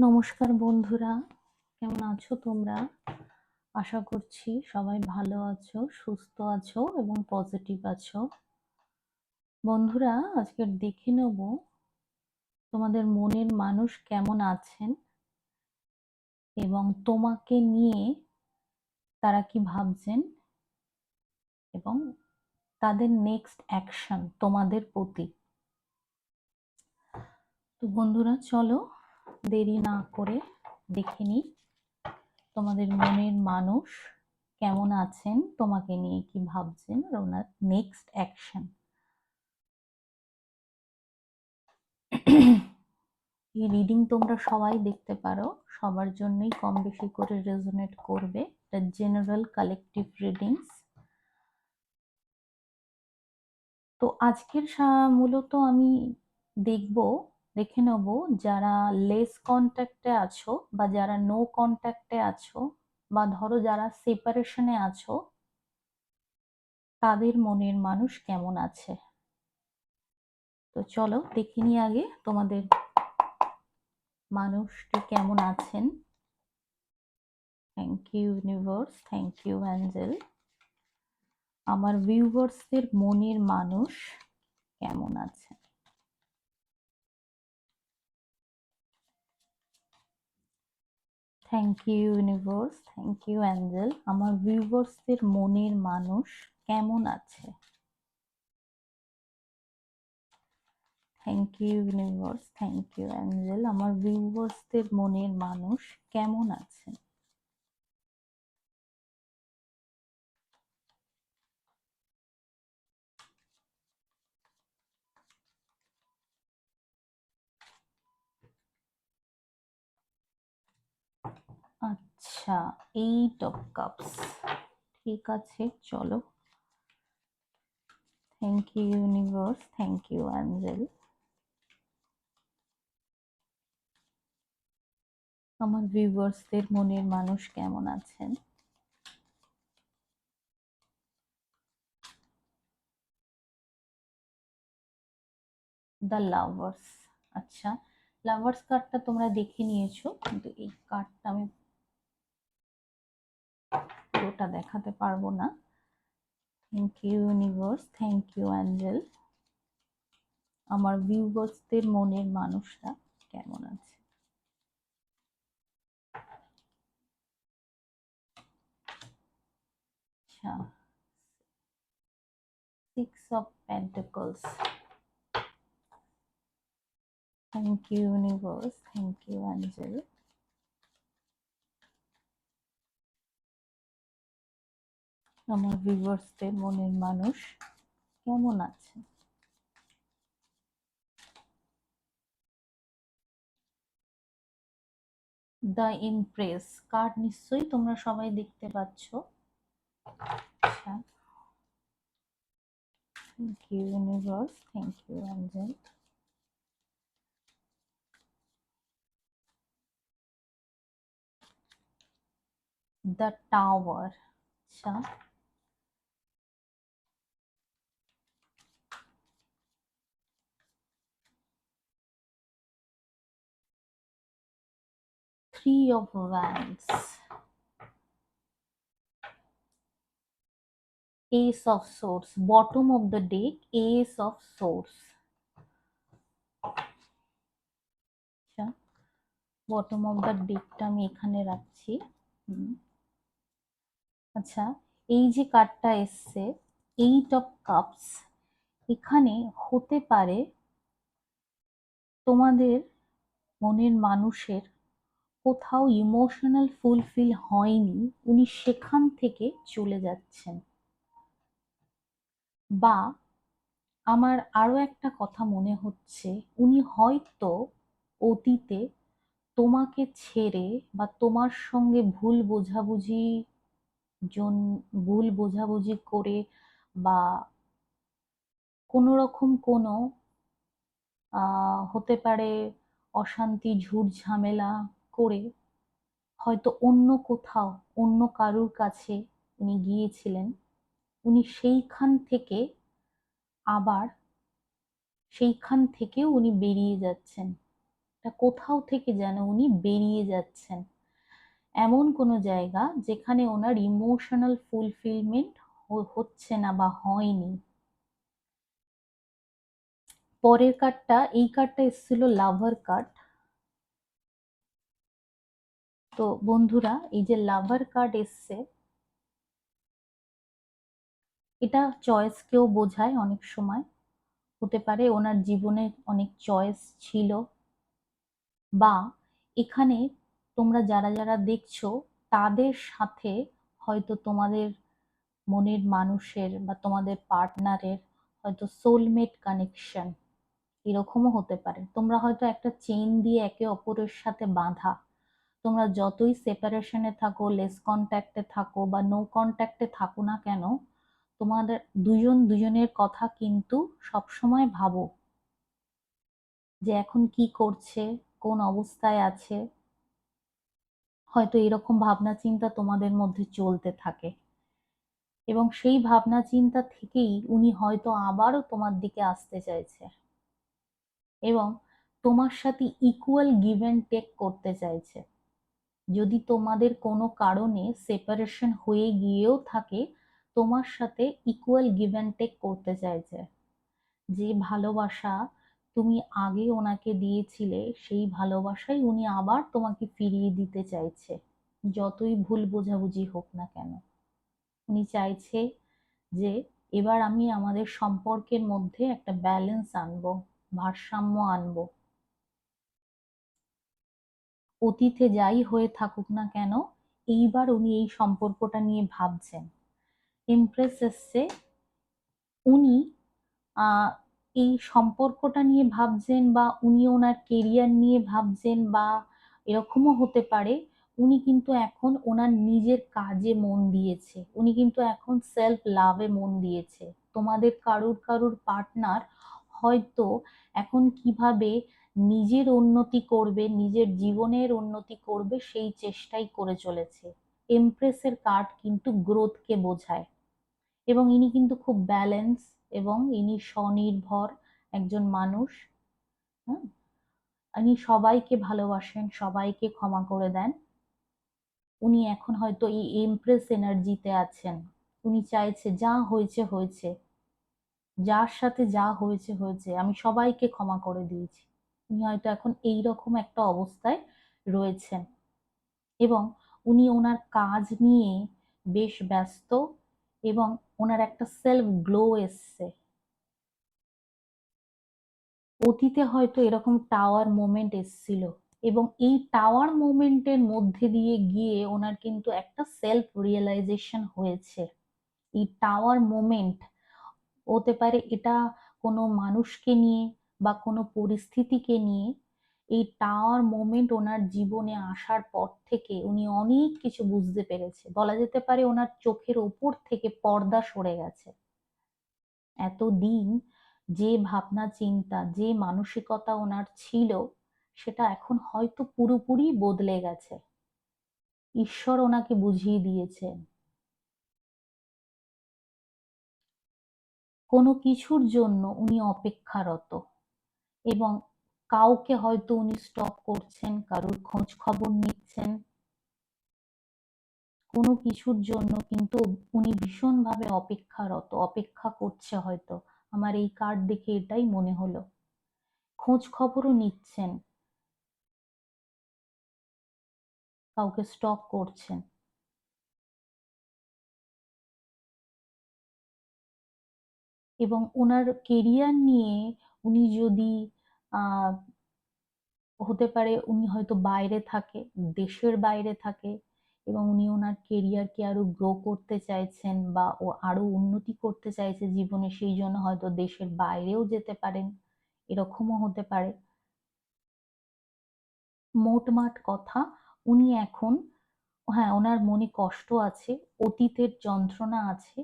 নমস্কার বন্ধুরা, কেমন আছো তোমরা? আশা করছি সবাই ভালো আছো, সুস্থ আছো এবং পজিটিভ আছো। বন্ধুরা, আজকে দেখে নেব তোমাদের মনের মানুষ কেমন আছেন এবং তোমাকে নিয়ে তারা কি ভাবছেন এবং তাদের নেক্সট অ্যাকশন তোমাদের প্রতি। তো বন্ধুরা, চলো দেরি না করে দেখে নিই তোমাদের মনের মানুষ কেমন আছেন, তোমাকে নিয়ে কি ভাবছেন আর ওনার নেক্সট অ্যাকশন। এই রিডিং তোমরা সবাই দেখতে পারো, সবার জন্যই কম বেশি করে রেজোনেট করবে। এটা জেনারেল কালেকটিভ রিডিংস। তো আজকের মূলত আমি দেখে নেব যারা লেস কন্ট্যাক্টে আছো বা যারা নো কন্ট্যাক্টে আছো বা ধরো যারা সেপারেশনে আছো, তাদের মনের মানুষ কেমন আছে। তো চলো দেখে নিই আগে তোমাদের মানুষটি কেমন আছেন। Thank you universe, thank you angel. আমার ভিউয়ার্সদের মনের মানুষ কেমন আছে। Thank you universe, thank you angel. আমার ভিউয়ার্সদের মনের মানুষ কেমন আছে। Thank you universe, thank you angel. আমার ভিউয়ার্সদের মনের মানুষ কেমন আছে। আচ্ছা, 8 of Cups। ঠিক আছে, চলো। Thank you universe, thank you angel. আমার ভিউয়ার্সদের মনের মানুষ কেমন আছেন। The lovers. আচ্ছা, লাভার্স কার্ডটা তোমরা দেখে নিয়েছো, কিন্তু এই কার্ডটা আমি পুরোটা দেখাতে পারবো না। Thank you universe, thank you angel. আমার ভিউয়ার্সদের মনের মানুষরা কেমন আছে। আচ্ছা, 6 of Pentacles। Thank you universe, thank you angel. আমার ভিউয়ার্সদের মনের মানুষ কেমন আছে। দ্য ইমপ্রেস কার্ড নিশ্চয়ই তোমরা সবাই দেখতে পাচ্ছ। আচ্ছা, thank you universe, thank you angel. The tower. আচ্ছা, Three of Wands। Ace of Swords, bottom of the deck, Ace of Swords। আচ্ছা, বটম অফ দ্য ডেকটা আমি এখানে রাখছি। আচ্ছা, এই যে কার্ডটা এসছে 8 of Cups, এখানে হতে পারে তোমাদের মনের মানুষের কোথাও ইমোশনাল ফুলফিল হয়নি, উনি সেখান থেকে চলে যাচ্ছেন। বা আমার আরো একটা কথা মনে হচ্ছে, উনি হয়তো অতীতে তোমাকে ছেড়ে বা তোমার সঙ্গে ভুল বোঝাবুঝি করে বা কোনো রকম কোনো হতে পারে অশান্তি ঝুট ঝামেলা করে হয়তো অন্য কোথাও অন্য কারুর কাছে উনি গিয়েছিলেন। উনি সেইখান থেকেও উনি বেরিয়ে যাচ্ছেন। কোথাও থেকে যেন উনি বেরিয়ে যাচ্ছেন, এমন কোনো জায়গা যেখানে ওনার ইমোশনাল ফুলফিলমেন্ট হচ্ছে না বা হয়নি। পরের কার্ডটা, এই কার্ডটা এসেছিল লাভার কার্ড। তো বন্ধুরা, এই যে লাভার কার্ড এসছে, এটা চয়েসকেও বোঝায়। অনেক সময় হতে পারে ওনার জীবনে অনেক চয়েস ছিল, বা এখানে তোমরা যারা যারা দেখছো তাদের সাথে হয়তো তোমাদের মনের মানুষের বা তোমাদের পার্টনারের হয়তো সোলমেট কানেকশন এরকমও হতে পারে। তোমরা হয়তো একটা চেইন দিয়ে একে অপরের সাথে বাঁধা। তোমরা যতই সেপারেশনে থাকো, লেস কন্ট্যাক্টে থাকো বা নো কন্ট্যাক্টে থাকো না কেন, তোমাদের দুজন দুজনের কথা কিন্তু সবসময় ভাবো, যে এখন কি করছে, কোন অবস্থায় আছে। হয়তো এরকম ভাবনা চিন্তা তোমাদের মধ্যে চলতে থাকে, এবং সেই ভাবনা চিন্তা থেকেই উনি হয়তো আবারও তোমার দিকে আসতে চাইছে এবং তোমার সাথে ইকুয়াল গিভ অ্যান্ড টেক করতে চাইছে। যদি তোমাদের কোনো কারণে সেপারেশন হয়ে গিয়েও থাকে, তোমার সাথে ইকুয়াল গিভ অ্যান্ড টেক করতে চাইছে। যে ভালোবাসা তুমি আগে ওনাকে দিয়েছিলে, সেই ভালোবাসাই উনি আবার তোমাকে ফিরিয়ে দিতে চাইছে, যতই ভুল বোঝাবুঝি হোক না কেন। উনি চাইছে যে এবার আমি আমাদের সম্পর্কের মধ্যে একটা ব্যালেন্স আনবো, ভারসাম্য আনবো। অতীতে যাই হয়ে থাকুক না কেন, এইবার উনি এই সম্পর্কটা নিয়ে ভাবছেন। এমপ্রেস এসছে, উনি আহ এই সম্পর্কটা নিয়ে ভাবছেন, বা উনি ওনার কেরিয়ার নিয়ে ভাবছেন, বা এরকমও হতে পারে উনি কিন্তু এখন ওনার নিজের কাজে মন দিয়েছে। উনি কিন্তু এখন সেলফ লাভে মন দিয়েছে। তোমাদের কারুর কারুর পার্টনার হয়তো এখন কিভাবে নিজের উন্নতি করবে, নিজের জীবনের উন্নতি করবে, সেই চেষ্টাই করে চলেছে। এমপ্রেসের কার্ড কিন্তু গ্রোথকে বোঝায়, এবং ইনি কিন্তু খুব ব্যালেন্স, এবং ইনি স্বনির্ভর একজন মানুষ। হুম, ইনি সবাইকে ভালোবাসেন, সবাইকে ক্ষমা করে দেন। উনি এখন হয়তো এই এমপ্রেস এনার্জিতে আছেন। উনি চাইছে যা হয়েছে হয়েছে, যার সাথে যা হয়েছে হয়েছে, আমি সবাইকে ক্ষমা করে দিয়েছি। উনি হয়তো এখন এই রকম একটা অবস্থায় রয়েছেন, এবং উনি ওনার কাজ নিয়ে বেশ ব্যস্ত, এবং ওনার একটা সেলফ গ্লো এসছে। অতীতে হয়তো এরকম টাওয়ার মোমেন্ট এসছিল, এবং এই টাওয়ার মোমেন্টের মধ্যে দিয়ে গিয়ে ওনার কিন্তু একটা সেলফ রিয়েলাইজেশন হয়েছে। এই টাওয়ার মোমেন্ট হতে পারে এটা কোনো মানুষকে নিয়ে বা কোনো পরিস্থিতিকে নিয়ে। এই টাওয়ার মোমেন্ট ওনার জীবনে আসার পর থেকে উনি অনেক কিছু বুঝতে পেরেছে। বলা যেতে পারে ওনার চোখের ওপর থেকে পর্দা সরে গেছে। এতদিন যে ভাবনা চিন্তা, যে মানসিকতা ওনার ছিল, সেটা এখন হয়তো পুরোপুরি বদলে গেছে। ঈশ্বর ওনাকে বুঝিয়ে দিয়েছেন। কোনো কিছুর জন্য উনি অপেক্ষারত, এবং কাউকে হয়তো উনি স্টপ করছেন, কারোর খোঁজ খবর নিচ্ছেন কোনো কিছুর জন্য, কিন্তু উনি ভীষণভাবে অপেক্ষারত, অপেক্ষা করছে হয়তো। আমার এই কার্ড দেখে এটাই মনে হলো। খোঁজ খবরও নিচ্ছেন, কাউকে স্টক করছেন। এবং ওনার কেরিয়ার নিয়ে উনি যদি আহ হতে পারে উনি হয়তো বাইরে থাকে, দেশের বাইরে থাকে, এবং উনি ওনার কেরিয়ারকে আরো গ্রো করতে চাইছেন, বা ও আরো উন্নতি করতে চাইছে জীবনে, সেই জন্য হয়তো দেশের বাইরেও যেতে পারেন, এরকমও হতে পারে। মোটমাট কথা, উনি এখন, হ্যাঁ ওনার মনে কষ্ট আছে, অতীতের যন্ত্রণা আছে,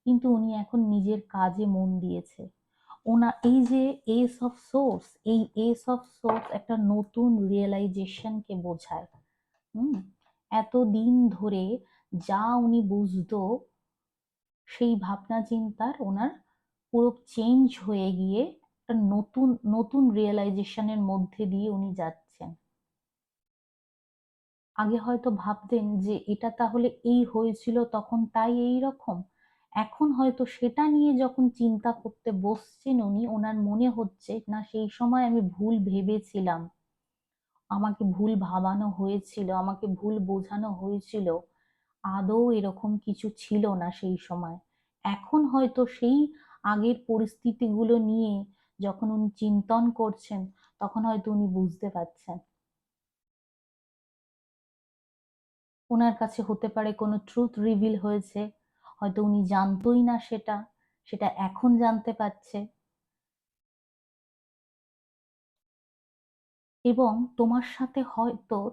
কিন্তু উনি এখন নিজের কাজে মন দিয়েছে। ওনার এই যে এস অফ সোর্স, এই এস অফ সোর্স একটা নতুন রিয়েলাইজেশনকে বোঝায়। হুম, এতদিন ধরে যা উনি বুঝতো, সেই ভাবনা চিন্তার ওনার পুরো চেঞ্জ হয়ে গিয়ে একটা নতুন নতুন রিয়েলাইজেশনের মধ্যে দিয়ে উনি যাচ্ছেন। পাচ্ছেন। আগে হয়তো ভাবতেন যে এটা তাহলে এই হয়েছিল তখন তাই এই রকম। এখন হয়তো সেটা নিয়ে যখন চিন্তা করতে বসছেন উনি, ওনার মনে হচ্ছে না সেই সময় আমি ভুল ভেবেছিলাম, আমাকে ভুল ভাবানো হয়েছিল, আমাকে ভুল বোঝানো হয়েছিল, আদৌ এরকম কিছু ছিল না সেই সময়। এখন হয়তো সেই আগের পরিস্থিতিগুলো নিয়ে যখন উনি চিন্তন করছেন, তখন হয়তো উনি বুঝতে পারছেন ওনার কাছে হতে পারে কোনো ট্রুথ রিভিল হয়েছে, হয়তো উনি জানতোই না সেটা, সেটা এখন জানতে পারছে। এবং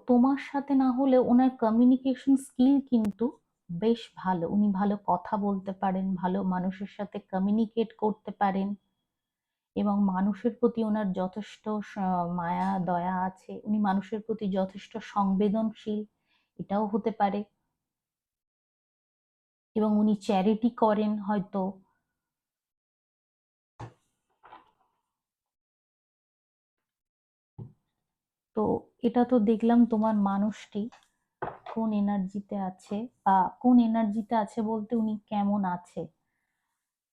তোমার সাথে না হলেও ওনার কমিউনিকেশন স্কিল কিন্তু বেশ ভালো, উনি ভালো কথা বলতে পারেন, ভালো মানুষের সাথে কমিউনিকেট করতে পারেন, এবং মানুষের প্রতি ওনার যথেষ্ট মায়া দয়া আছে, উনি মানুষের প্রতি যথেষ্ট সংবেদনশীল, এটাও হতে পারে। এবং উনি চ্যারিটি করেন হয়তো। তো এটা তো দেখলাম তোমার মানুষটি কোন এনার্জিতে আছে, বা কোন এনার্জিতে আছে বলতে উনি কেমন আছে।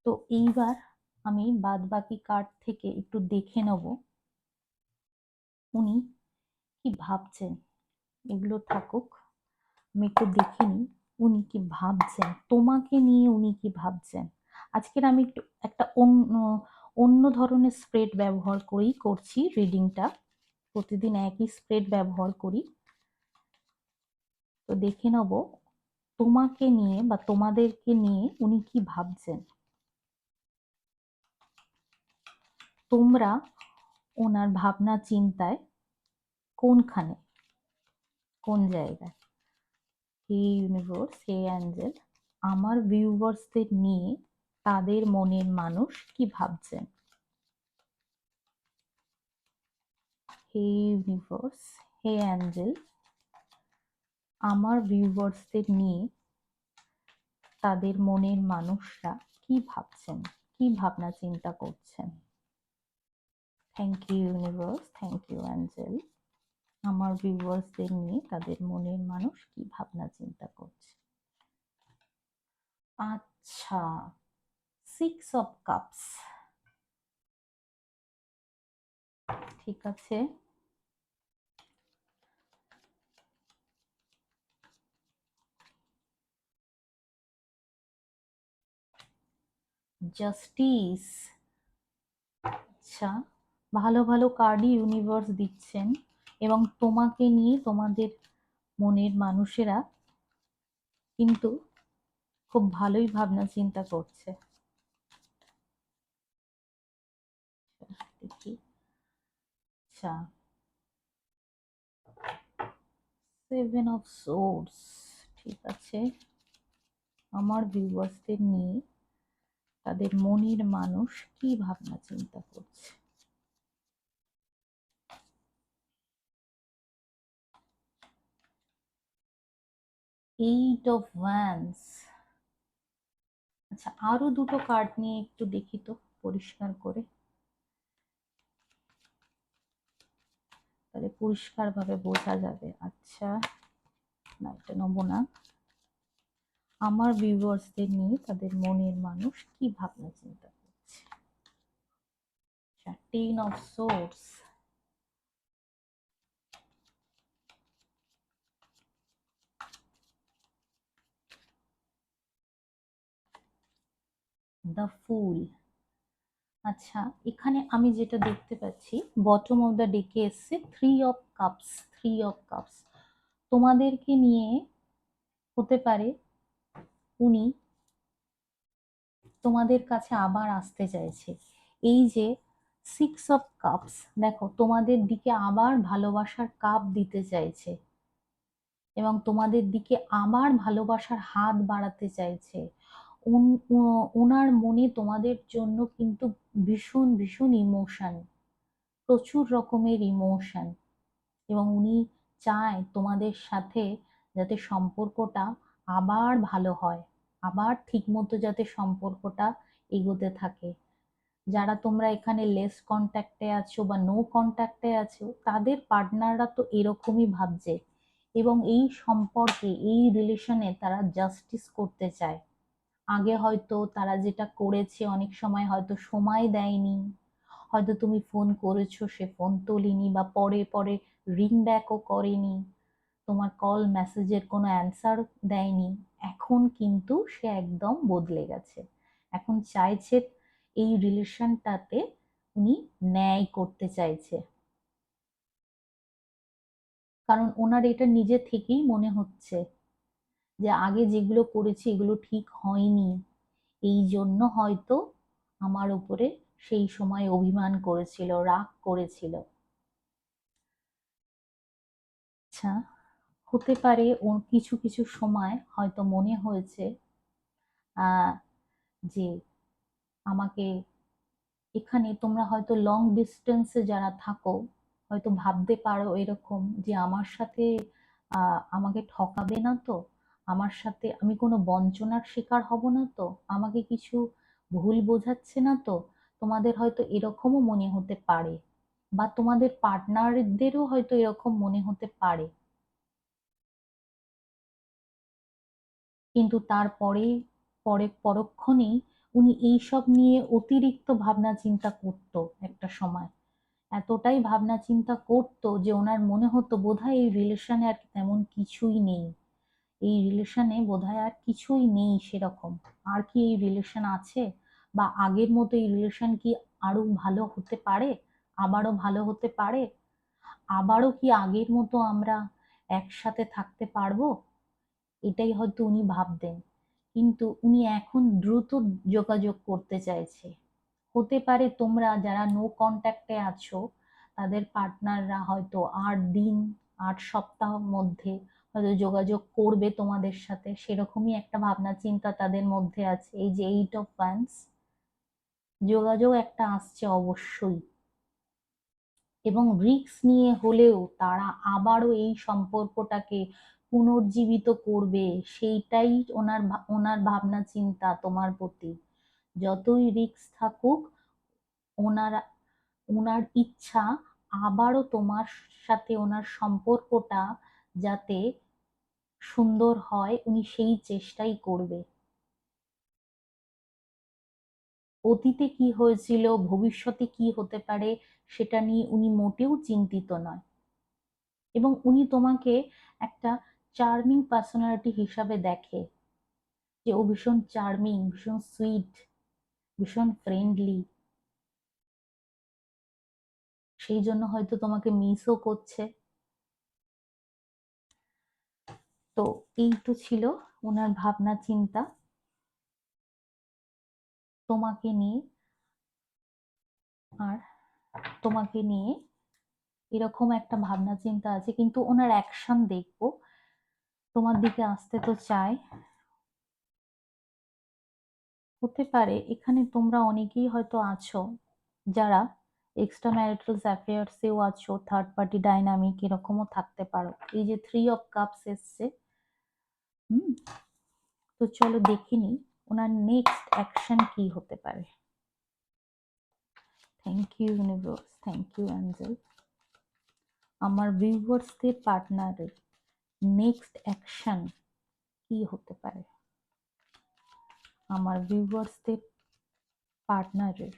তো এইবার আমি বাদ বাকি কার্ড থেকে একটু দেখে নেব উনি কি ভাবছেন। এগুলো থাকুক, আমি একটু দেখে নিই উনি কি ভাবছেন, তোমাকে নিয়ে উনি কি ভাবছেন। আজকের আমি একটু একটা অন্য অন্য ধরনের স্প্রেড ব্যবহার করেই করছি রিডিংটা, প্রতিদিন একই স্প্রেড ব্যবহার করি। তো দেখে নেব তোমাকে নিয়ে বা তোমাদেরকে নিয়ে উনি কি ভাবছেন, তোমরা ওনার ভাবনা চিন্তায় কোনখানে, কোন জায়গায়। হে ইউনিভার্স, হে অ্যাঞ্জেল, আমার ভিউয়ার্সদের নিয়ে তাদের মনের মানুষ কি ভাবছেন। হে ইউনিভার্স, হে অ্যাঞ্জেল, আমার ভিউয়ার্সদের নিয়ে তাদের মনের মানুষরা কি ভাবছেন, কি ভাবনা চিন্তা করছেন। Thank you universe, thank you angel, আমার ভিউয়ার্সদের নিয়ে তাদের মনের মানুষ কি ভাবনা চিন্তা করছে। আচ্ছা, 6 অফ কাপস, ঠিক আছে। জাস্টিস, আচ্ছা, ভালো ভালো কার্ডই ইউনিভার্স দিচ্ছেন, এবং তোমাকে নিয়ে তোমাদের মনের মানুষেরা কিন্তু খুব ভালোই ভাবনা চিন্তা করছে। দেখি, আচ্ছা, 7 অফ সোর্ডস, ঠিক আছে, আমার ভিউয়ার্সদের নিয়ে তাদের মনের মানুষ কি ভাবনা চিন্তা করছে। 8 অফ ওয়ান্ডস, আচ্ছা, আরো দুটো কার্ড নিয়ে একটু দেখি তো পরিষ্কার করে, তাহলে পরিষ্কার ভাবে বোঝা যাবে। আচ্ছা, না এটা নেবো না। আমার ভিউয়ার্সদের নিয়ে তাদের মনের মানুষ কি ভাবনা চিন্তা করছে। 10 অফ সোর্ডস, দ্য ফুল, আচ্ছা, এখানে আমি যেটা দেখতে পাচ্ছি বটম অফ দ্য ডেকে এসছে 3 অফ কাপস, 3 অফ কাপস, তোমাদেরকে নিয়ে হতে পারে উনি তোমাদের কাছে আবার আসতে চাইছে। এই যে 6 অফ কাপস, দেখো তোমাদের দিকে আবার ভালোবাসার কাপ দিতে চাইছে, এবং তোমাদের দিকে আবার ভালোবাসার হাত বাড়াতে চাইছে। ওনার মনে তোমাদের জন্য কিন্তু ভীষণ ভীষণ ইমোশন, প্রচুর রকমের ইমোশন, এবং উনি চায় তোমাদের সাথে যাতে সম্পর্কটা আবার ভালো হয়, আবার ঠিক মতো যাতে সম্পর্কটা এগোতে থাকে। যারা তোমরা এখানে লেস কন্ট্যাক্টে আছো বা নো কন্ট্যাক্টে আছো, তাদের পার্টনাররা তো এরকমই ভাবছে এবং এই সম্পর্কে, এই রিলেশনে তারা জাস্টিস করতে চায়। আগে হয়তো তারা যেটা করেছে, অনেক সময় হয়তো সময় দেয়নি, হয়তো তুমি ফোন করেছো সে ফোন তোলেনি, বা পরে পরে রিং ব্যাকও করেনি, তোমার কল মেসেজের কোনো অ্যান্সার দেয়নি। এখন কিন্তু সে একদম বদলে গেছে, এখন চাইছে এই রিলেশনটাতে উনি ন্যায় করতে চাইছে। কারণ ওনার এটা নিজে থেকেই মনে হচ্ছে যে আগে যেগুলো করেছি এগুলো ঠিক হয়নি, এই জন্য হয়তো আমার উপরে সেই সময় অভিমান করেছিল, রাগ করেছিল। আচ্ছা, হতে পারে ও কিছু কিছু সময় হয়তো মনে হয়েছে আহ যে আমাকে, এখানে তোমরা হয়তো লং ডিস্টেন্সে যারা থাকো হয়তো ভাবতে পারো এরকম যে আমার সাথে আমাকে ঠকাবে না তো, আমার সাথে আমি কোনো বঞ্চনার শিকার হব না তো, আমাকে কিছু ভুল বোঝাচ্ছে না তো। তোমাদের হয়তো এরকমও মনে হতে পারে, বা তোমাদের পার্টনারদেরও হয়তো এরকম মনে হতে পারে। কিন্তু তারপরে পরক্ষণেই উনি এইসব নিয়ে অতিরিক্ত ভাবনা চিন্তা করতো একটা সময়। এতটাই ভাবনা চিন্তা করতো যে ওনার মনে হতো বোধহয় এই রিলেশনে আর তেমন কিছুই নেই, এই রিলেশনে বোধহয় আর কিছুই নেই সেরকম। আর কি এই রিলেশন আছে, বা আগের মতো এই রিলেশন কি আরো ভালো হতে পারে, আবারও ভালো হতে পারে, আবারও কি আগের মতো আমরা একসাথে থাকতে পারবো, এটাই হয়তো উনি ভাবতেন। কিন্তু উনি এখন দ্রুত যোগাযোগ করতে চাইছে। হতে পারে তোমরা যারা নো কন্ট্যাক্টে আছো তাদের পার্টনাররা হয়তো 8 দিন, 8 সপ্তাহের মধ্যে হয়তো যোগাযোগ করবে তোমাদের সাথে, সেরকমই একটা ভাবনা চিন্তা তাদের মধ্যে আছে। এই যে 8 অফ ওয়ান্স, যোগাযোগ একটা আসছে অবশ্যই, এবং রিস্ক নিয়ে হলেও তারা আবারও এই সম্পর্কটাকে পুনর্জীবিত করবে, সেইটাই ওনার ভাবনা চিন্তা তোমার প্রতি। যতই রিস্ক থাকুক, ওনার ওনার ইচ্ছা আবারও তোমার সাথে ওনার সম্পর্কটা যাতে সুন্দর হয়, উনি সেই চেষ্টাই করবে। অতীতে কি হয়েছিল, ভবিষ্যতে কি হতে পারে, সেটা নিয়ে উনি মোটেও চিন্তিত নয়। এবং উনি তোমাকে একটা চার্মিং পার্সোনালিটি হিসাবে দেখে, যে ও ভীষণ চার্মিং, ভীষণ সুইট, ভীষণ ফ্রেন্ডলি, সেই জন্য হয়তো তোমাকে মিসও করছে। তো এই তো ছিল ওনার ভাবনা চিন্তা তোমাকে নিয়ে। আর তোমাকে নিয়ে এরকম একটা ভাবনা চিন্তা আছে, কিন্তু ওনার অ্যাকশন দেখবো। তোমার দিকে আসতে তো চায়। হতে পারে এখানে তোমরা অনেকেই হয়তো আছো যারা এক্সট্রা ম্যারিটাল অ্যাফেয়ার্সেও আছো, থার্ড পার্টি ডাইনামিক এরকমও থাকতে পারো। এই যে 3 অফ কাপস এসছে, হুম, তো চলো দেখিনি ওনার নেক্সট অ্যাকশন কি হতে পারে। Thank you universe, thank you angel. আমার ভিউয়ার্সদের পার্টনারের নেক্সট অ্যাকশন কি হতে পারে, আমার ভিউয়ার্সদের পার্টনারের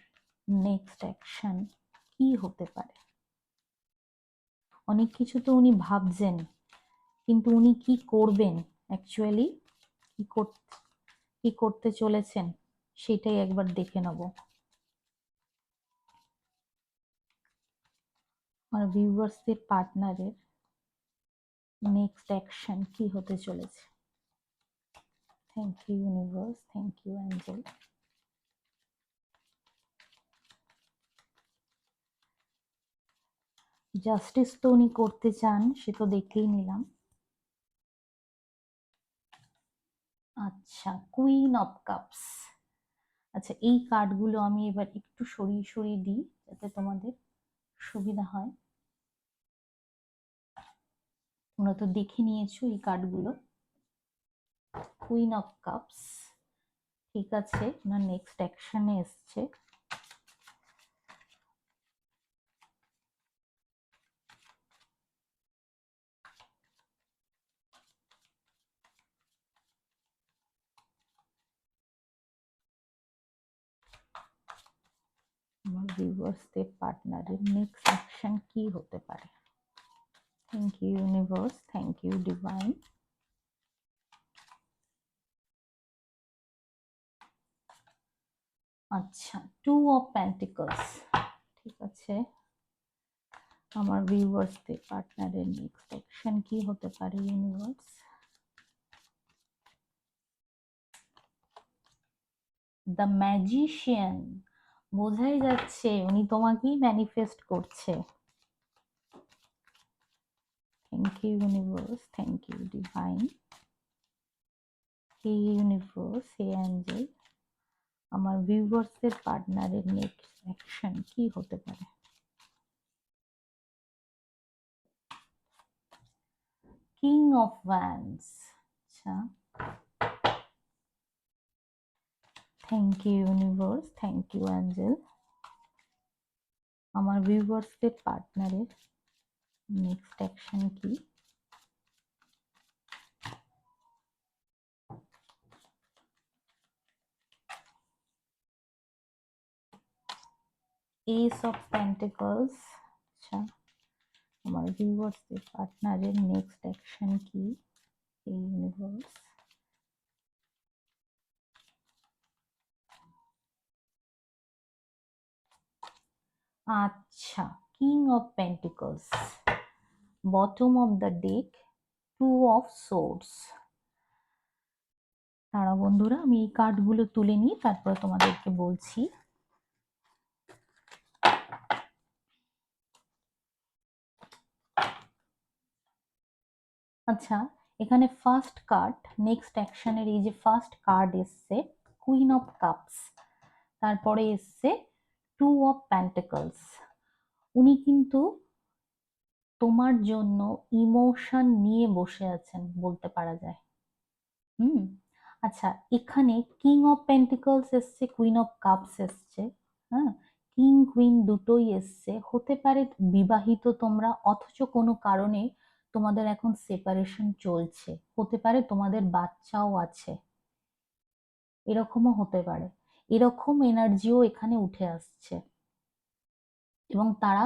নেক্সট অ্যাকশন কি হতে পারে। অনেক কিছু তো উনি ভাবছেন, কিন্তু উনি কি করবেন অ্যাকচুয়ালি, কি কি করতে চলেছেন সেটাই একবার দেখে নেব। আমার ভিউয়ার্সদের পার্টনারের নেক্সট অ্যাকশন কি হতে চলেছে। Thank you universe, thank you angel. Justice তো উনি করতে চান, সে তো দেখেই নিলাম। আচ্ছা, কুইন অফ কাপস। আচ্ছা, এই কার্ডগুলো আমি এবার একটু সরিয়ে সরিয়ে দিই যাতে তোমাদের সুবিধা হয়। তোমরা তো দেখে নিয়েছো এই কার্ডগুলো। কুইন অফ কাপস, ঠিক আছে, ওনার নেক্সট অ্যাকশনে এসছে। ভিউয়ার্সদের পার্টনারের নেক্সট অ্যাকশন কি হতে পারে? Thank you universe, thank you divine. আচ্ছা, 2 অফ পেন্টিকলস। ঠিক আছে, আমার ভিউয়ার্সদের পার্টনারের নেক্সট অ্যাকশন কি হতে পারে ইউনিভার্স? The magician. বোঝাই যাচ্ছে উনি তোমাকেই ম্যানিফেস্ট করছে। Thank you universe, thank you divine. হে ইউনিভার্স, হে অ্যাঞ্জেল, আমার ভিউয়ার্সদের পার্টনারের নেক্সট অ্যাকশন কি হতে পারে? King of wands. আচ্ছা, thank you universe, thank you angel, আমার ভিউয়ার্সদের পার্টনারের নেক্সট অ্যাকশন কি? Ace of pentacles. আচ্ছা, আমার ভিউয়ার্সদের পার্টনারের নেক্সট অ্যাকশন কি এই ইউনিভার্স? আচ্ছা, king of pentacles, bottom of the deck, 2 of swords. তারা বন্ধুরা, আমি এই কার্ডগুলো তুলে নিই, তারপরে তোমাদেরকে বলছি। আচ্ছা, এখানে ফার্স্ট কার্ড নেক্সট অ্যাকশনের এই যে ফার্স্ট কার্ড এসছে কুইন অফ কাপস, তারপরে এসছে 2 অফ পেন্টিকলস। উনি কিন্তু তোমার জন্য ইমোশন নিয়ে বসে আছেন বলতে পারা যায়। হুম। আচ্ছা, এখানে কিং অফ পেন্টিকলস এসছে, কুইন অফ কাপস এসছে। হ্যাঁ, কিং কুইন দুটোই এসছে। হতে পারে বিবাহিত তোমরা, অথচ কোনো কারণে তোমাদের এখন সেপারেশন চলছে, হতে পারে তোমাদের বাচ্চাও আছে, এরকমও হতে পারে। এরকম এনার্জিও এখানে উঠে আসছে। এবং তারা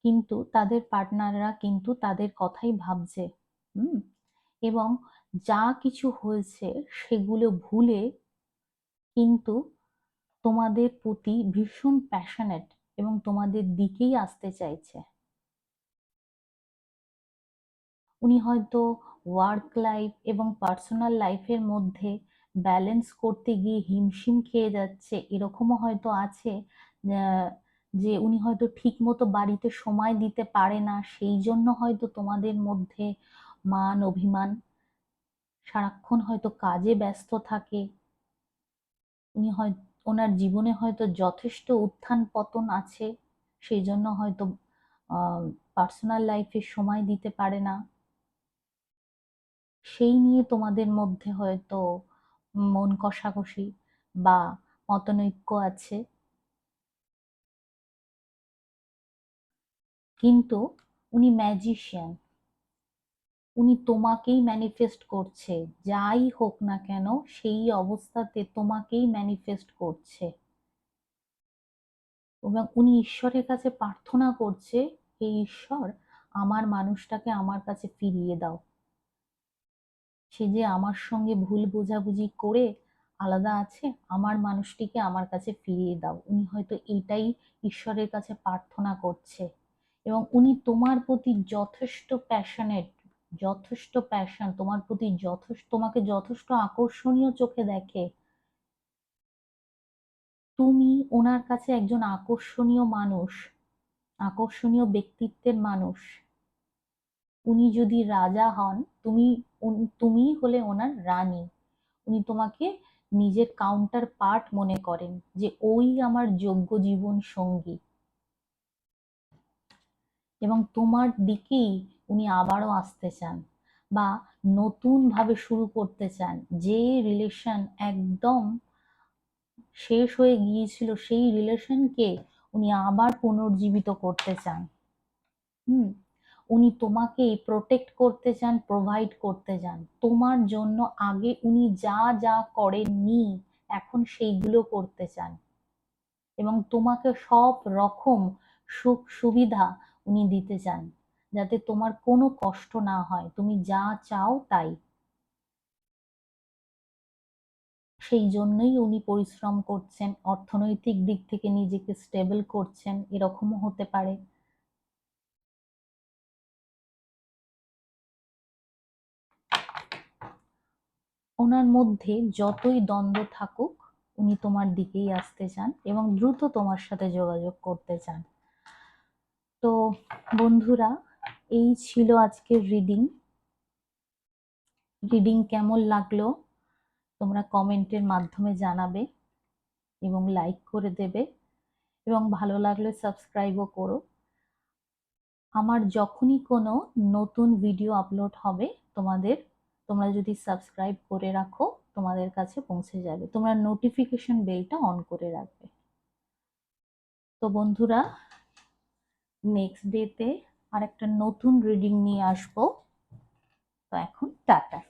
কিন্তু তাদের পার্টনাররা কিন্তু তাদের কথাই ভাবছে। হুম। এবং যা কিছু হয়েছে সেগুলো ভুলে কিন্তু তোমাদের প্রতি ভীষণ প্যাশনেট এবং তোমাদের দিকেই আসতে চাইছে। উনি হয়তো ওয়ার্ক লাইফ এবং পার্সোনাল লাইফের মধ্যে ব্যালেন্স করতে গিয়ে হিমশিম খেয়ে যাচ্ছে, এরকমও হয়তো আছে। যে উনি হয়তো ঠিক মতো বাড়িতে সময় দিতে পারে না, সেই জন্য হয়তো তোমাদের মধ্যে মান অভিমান, সারাক্ষণ হয়তো কাজে ব্যস্ত থাকে। উনি হয় ওনার জীবনে হয়তো যথেষ্ট উত্থান পতন আছে, সেই জন্য হয়তো পার্সোনাল লাইফে সময় দিতে পারে না। সেই নিয়ে তোমাদের মধ্যে হয়তো মন কষাকষি বা মতনৈক্য আছে। কিন্তু উনি ম্যাজিশিয়ান, উনি তোমাকেই ম্যানিফেস্ট করছে, যাই হোক না কেন সেই অবস্থাতে তোমাকেই ম্যানিফেস্ট করছে। এবং উনি ঈশ্বরের কাছে প্রার্থনা করছে, হে ঈশ্বর, আমার মানুষটাকে আমার কাছে ফিরিয়ে দাও। সে যে আমার সঙ্গে ভুল বোঝাবুঝি করে আলাদা আছে, আমার মানুষটিকে আমার কাছে ফিরিয়ে দাও। উনি হয়তো এইটাই ঈশ্বরের কাছে প্রার্থনা করছে। এবং উনি তোমার প্রতি যথেষ্ট প্যাশনেট, যথেষ্ট প্যাশন তোমার প্রতি, যথেষ্ট তোমাকে যথেষ্ট আকর্ষণীয় চোখে দেখে। তুমি ওনার কাছে একজন আকর্ষণীয় মানুষ, আকর্ষণীয় ব্যক্তিত্বের মানুষ। উনি যদি রাজা হন, তুমিই হলে ওনার রানী। উনি তোমাকে নিজের কাউন্টার পার্ট মনে করেন, যে ওই আমার যোগ্য জীবন সঙ্গী। এবং তোমার দিকেই উনি আবারও আসতে চান, বা নতুন ভাবে শুরু করতে চান। যে রিলেশন একদম শেষ হয়ে গিয়েছিল, সেই রিলেশনকে উনি আবার পুনর্জীবিত করতে চান। হুম। উনি তোমাকে প্রোটেক্ট করতে চান, প্রোভাইড করতে চান তোমার জন্য। আগে উনি যা যা করেননি, এখন সেইগুলো করতে চান। এবং তোমাকে সব রকম সুখ সুবিধা উনি দিতে চান, যাতে তোমার কোনো কষ্ট না হয়, তুমি যা চাও তাই। সেই জন্যই উনি পরিশ্রম করছেন, অর্থনৈতিক দিক থেকে নিজেকে স্টেবল করছেন, এরকমও হতে পারে। ওনার মধ্যে যতই দ্বন্দ্ব থাকুক, উনি তোমার দিকেই আসতে চান এবং দ্রুত তোমার সাথে যোগাযোগ করতে চান। তো বন্ধুরা, এই ছিল আজকের রিডিং। রিডিং কেমন লাগলো তোমরা কমেন্টের মাধ্যমে জানাবে এবং লাইক করে দেবে, এবং ভালো লাগলে সাবস্ক্রাইবও করো। আমার যখনই কোনো নতুন ভিডিও আপলোড হবে, তোমরা যদি সাবস্ক্রাইব করে রাখো, তোমাদের কাছে পৌঁছে যাবে। তোমরা নোটিফিকেশন বেলটা অন করে রাখবে। তো বন্ধুরা, নেক্সট ডেতে আর একটা নতুন রিডিং নিয়ে আসবো। তো এখন টাটা।